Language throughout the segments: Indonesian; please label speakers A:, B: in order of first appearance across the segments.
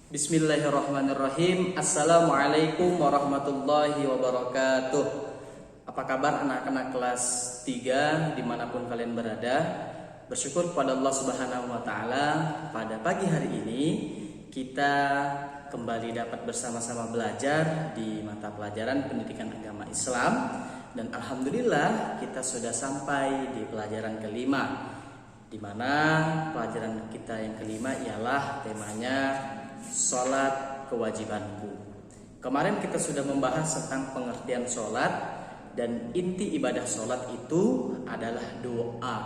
A: Bismillahirrahmanirrahim. Assalamualaikum warahmatullahi wabarakatuh. Apa kabar anak-anak kelas 3 dimanapun kalian berada? Bersyukur kepada Allah Subhanahu wa Ta'ala, pada pagi hari ini kita kembali dapat bersama-sama belajar di mata pelajaran pendidikan agama Islam. Dan alhamdulillah kita sudah sampai di pelajaran kelima, di mana pelajaran kita yang kelima ialah temanya sholat kewajibanku. Kemarin kita sudah membahas tentang pengertian sholat, dan inti ibadah sholat itu adalah doa.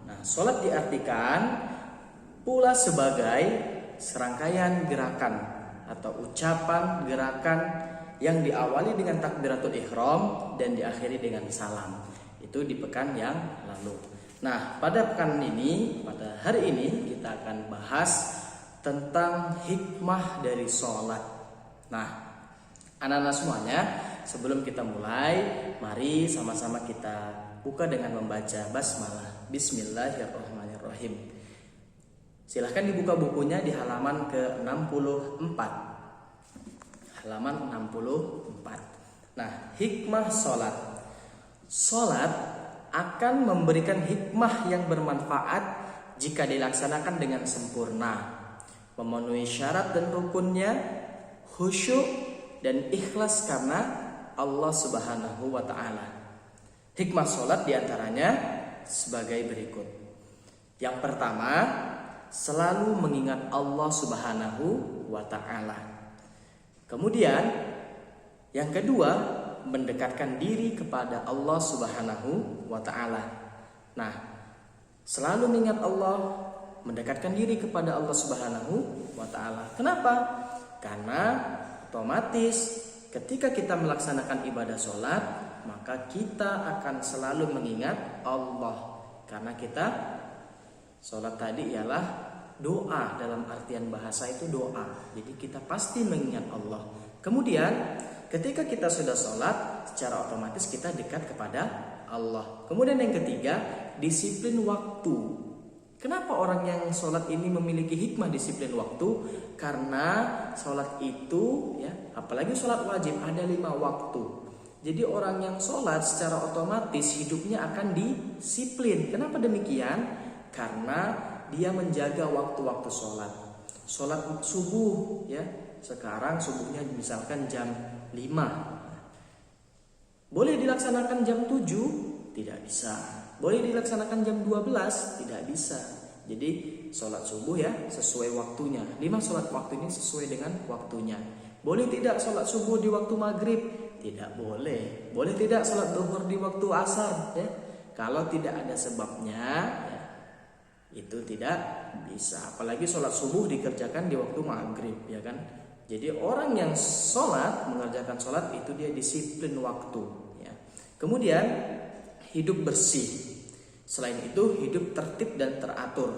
A: Nah, sholat diartikan pula sebagai serangkaian gerakan atau ucapan gerakan yang diawali dengan takbiratul ihram dan diakhiri dengan salam. Itu di pekan yang lalu. Nah, pada pekan ini, pada hari ini kita akan bahas tentang hikmah dari sholat. Nah, anak-anak semuanya, sebelum kita mulai, mari sama-sama kita buka dengan membaca basmalah. Bismillahirrahmanirrahim. Silahkan dibuka bukunya di halaman ke-64. Halaman 64. Nah, hikmah sholat. Sholat akan memberikan hikmah yang bermanfaat jika dilaksanakan dengan sempurna, memenuhi syarat dan rukunnya, khusyuk dan ikhlas karena Allah Subhanahu wa Ta'ala. Hikmah sholat diantaranya sebagai berikut. Yang pertama, selalu mengingat Allah Subhanahu wa Ta'ala. Kemudian yang kedua, mendekatkan diri kepada Allah Subhanahu wa Ta'ala. Nah, selalu mengingat Allah, mendekatkan diri kepada Allah Subhanahu wa Ta'ala. Kenapa? Karena otomatis ketika kita melaksanakan ibadah sholat, maka kita akan selalu mengingat Allah. Karena kita sholat tadi ialah doa, dalam artian bahasa itu doa. Jadi kita pasti mengingat Allah. Kemudian ketika kita sudah sholat, secara otomatis kita dekat kepada Allah. Kemudian yang ketiga, disiplin waktu. Kenapa orang yang sholat ini memiliki hikmah disiplin waktu? Karena sholat itu, apalagi sholat wajib, ada 5 waktu. Jadi orang yang sholat secara otomatis hidupnya akan disiplin. Kenapa demikian? Karena dia menjaga waktu-waktu sholat. Sholat subuh, sekarang subuhnya misalkan jam 5. Boleh dilaksanakan jam 7? Tidak bisa. Boleh dilaksanakan jam 12? Tidak bisa. Jadi sholat subuh sesuai waktunya. 5 sholat waktu ini sesuai dengan waktunya. Boleh tidak sholat subuh di waktu maghrib? Tidak boleh. Boleh tidak sholat zuhur di waktu asar? Kalau tidak ada sebabnya, itu tidak bisa. Apalagi sholat subuh dikerjakan di waktu maghrib, kan? Jadi orang yang sholat, mengerjakan sholat itu dia disiplin waktu. Kemudian hidup bersih. Selain itu hidup tertib dan teratur.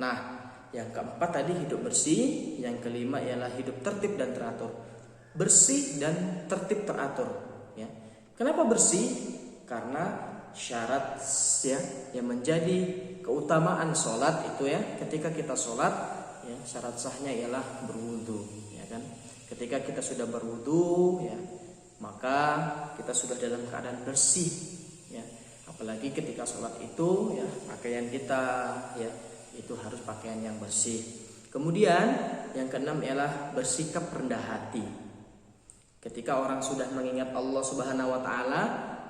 A: Nah, yang keempat tadi hidup bersih, yang kelima ialah hidup tertib dan teratur. Bersih dan tertib teratur. Kenapa bersih? Karena syarat yang menjadi keutamaan sholat itu ketika kita sholat, syarat sahnya ialah berwudu, kan? Ketika kita sudah berwudu, maka kita sudah dalam keadaan bersih. Apalagi ketika sholat itu, pakaian kita itu harus pakaian yang bersih. Kemudian yang keenam ialah bersikap rendah hati. Ketika orang sudah mengingat Allah Subhanahu wa Ta'ala,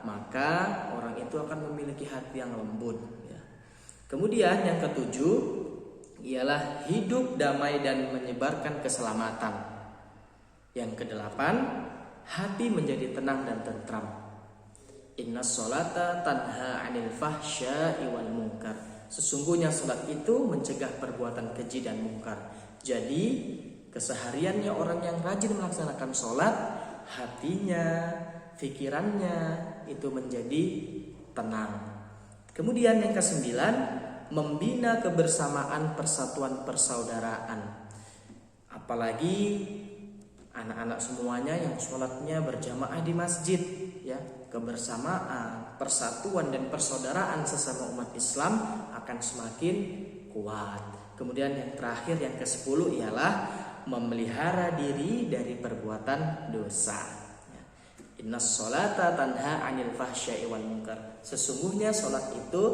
A: maka orang itu akan memiliki hati yang lembut. Kemudian yang ketujuh ialah hidup damai dan menyebarkan keselamatan. Yang kedelapan, hati menjadi tenang dan tentram. Inna sholata tanha 'anil fahsya'i wal munkar. Sesungguhnya sholat itu mencegah perbuatan keji dan mungkar. Jadi kesehariannya orang yang rajin melaksanakan sholat, hatinya, pikirannya itu menjadi tenang. Kemudian yang kesembilan, membina kebersamaan persatuan persaudaraan. Apalagi anak-anak semuanya yang sholatnya berjamaah di masjid, kebersamaan, persatuan dan persaudaraan sesama umat Islam akan semakin kuat. Kemudian yang terakhir, yang ke-10 ialah memelihara diri dari perbuatan dosa. Innas sholata tanha 'anil fahsya'i wal munkar. Sesungguhnya sholat itu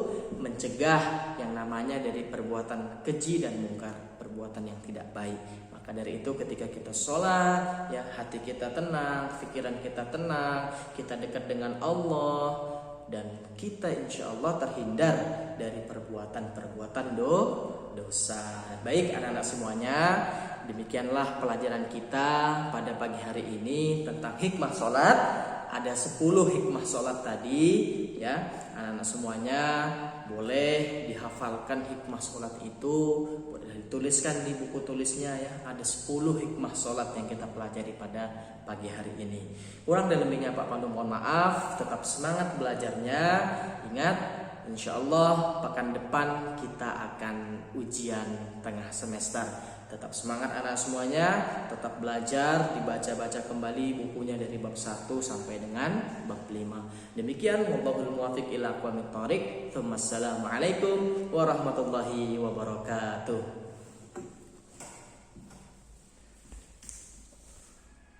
A: mencegah yang namanya dari perbuatan keji dan mungkar, perbuatan yang tidak baik. Maka dari itu ketika kita sholat, ya hati kita tenang, pikiran kita tenang, kita dekat dengan Allah, dan kita insya Allah terhindar dari perbuatan-perbuatan dosa. Baik anak-anak semuanya, demikianlah pelajaran kita pada pagi hari ini tentang hikmah sholat. Ada 10 hikmah sholat tadi, ya anak-anak semuanya boleh dihafalkan hikmah sholat itu, boleh dituliskan di buku tulisnya ya. Ada 10 hikmah sholat yang kita pelajari pada pagi hari ini. Kurang dan lebihnya Pak Pandu mohon maaf. Tetap semangat belajarnya. Ingat, insya Allah pekan depan kita akan ujian tengah semester. Tetap semangat anak semuanya, tetap belajar, dibaca-baca kembali bukunya dari bab 1 sampai dengan bab 5. Demikian, wallahul muwaffiq ila aqwamit thoriq. Assalamualaikum warahmatullahi wabarakatuh.